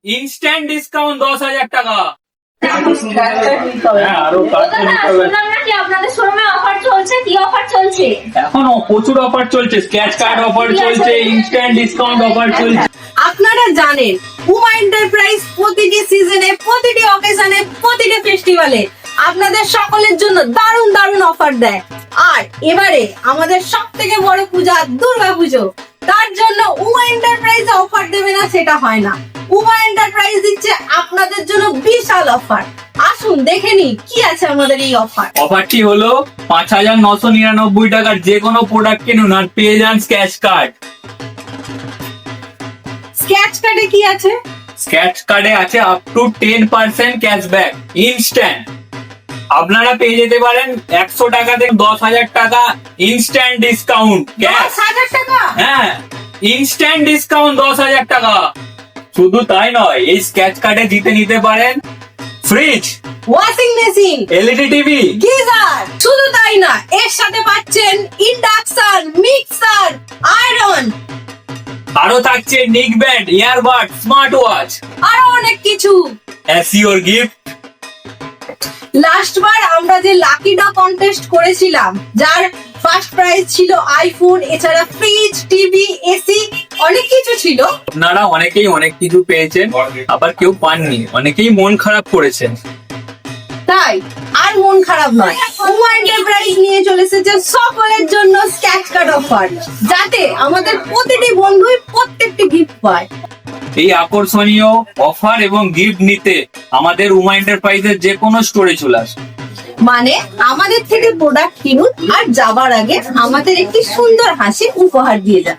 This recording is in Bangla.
ইনস্ট্যান্ট ডিসকাউন্ট 10,000 টাকা। আপনাদের শোরুমে অফার চলছে, কি অফার চলছে? এখন প্রচুর অফার চলছে, স্ক্র্যাচ কার্ড অফার চলছে, ইনস্ট্যান্ট ডিসকাউন্ট অফার চলছে। আপনারা জানেন উমা এন্টারপ্রাইজ প্রতিটি সিজনে, প্রতিটি অকেশনে, প্রতিটি ফেস্টিভ্যালে আপনাদের সকলের জন্য দারুণ দারুণ অফার দেয়। আর এবারে আমাদের সব থেকে বড় পূজা দুর্গা পুজো, তার জন্য উমা এন্টারপ্রাইজ অফার দেবে না সেটা হয় না। উমা এন্টারপ্রাইজ দিচ্ছে আপনাদের জন্য বিশাল অফার। আসুন দেখে নিই কি আছে আমাদের এই অফার। অফারটি হলো 5,999 টাকার যে কোনো প্রোডাক্ট কিনুন আর পেয়ে যান স্ক্র্যাচ কার্ড। স্ক্র্যাচ কার্ডে কি আছে? স্ক্র্যাচ কার্ডে আছে আপ টু 10% ক্যাশব্যাক ইনস্ট্যান্ট। আপনারা পেয়ে যেতে পারেন 100 টাকা থেকে 10,000 টাকা ইনস্ট্যান্ট ডিসকাউন্ট ক্যাশ। 10,000 টাকা? হ্যাঁ, ইনস্ট্যান্ট ডিসকাউন্ট 10,000 টাকা। শুধু তাই নয়, এই স্ক্র্যাচ কার্ডে জিতে নিতে পারেন fridge, washing machine, LED TV, geyser. শুধু তাই না, এর সাথে পাচ্ছেন ইন্ডাকশন, মিক্সার, আয়রন, আরো থাকছে নিক ব্যান্ড, ইয়ারবাড, স্মার্ট ওয়াচ, আরো অনেক কিছু। As your gift. লাস্ট বার আমরা যে লাকি ড্র কন্টেস্ট করেছিলাম, যার ফার্স্ট প্রাইজ ছিল আইফোন, এছাড়া ফ্রিজ, টিভি, এসি, অনেক কিছু ছিল। আপনারা অনেকেই অনেক কিছু পেয়েছেন, আবার কেউ পাননি, অনেকেই মন খারাপ করেছেন। তাই আর মন খারাপ নয়, উমা এন্টারপ্রাইজ নিয়ে চলে এসেছে সকলের জন্য স্ক্র্যাচ কার্ড অফার, যাতে আমাদের প্রতিটি বন্ধুই প্রত্যেকটি গিফট পায়। এই আকর্ষণীয় অফার এবং গিফট নিতে আমাদের উমা এন্টারপ্রাইজের যে কোনো স্টোরে চলে আসুন। মানে আমাদের থেকে প্রোডাক্ট কিনুন আর যাবার আগে আমাদের একটি সুন্দর হাসি উপহার দিয়ে যান।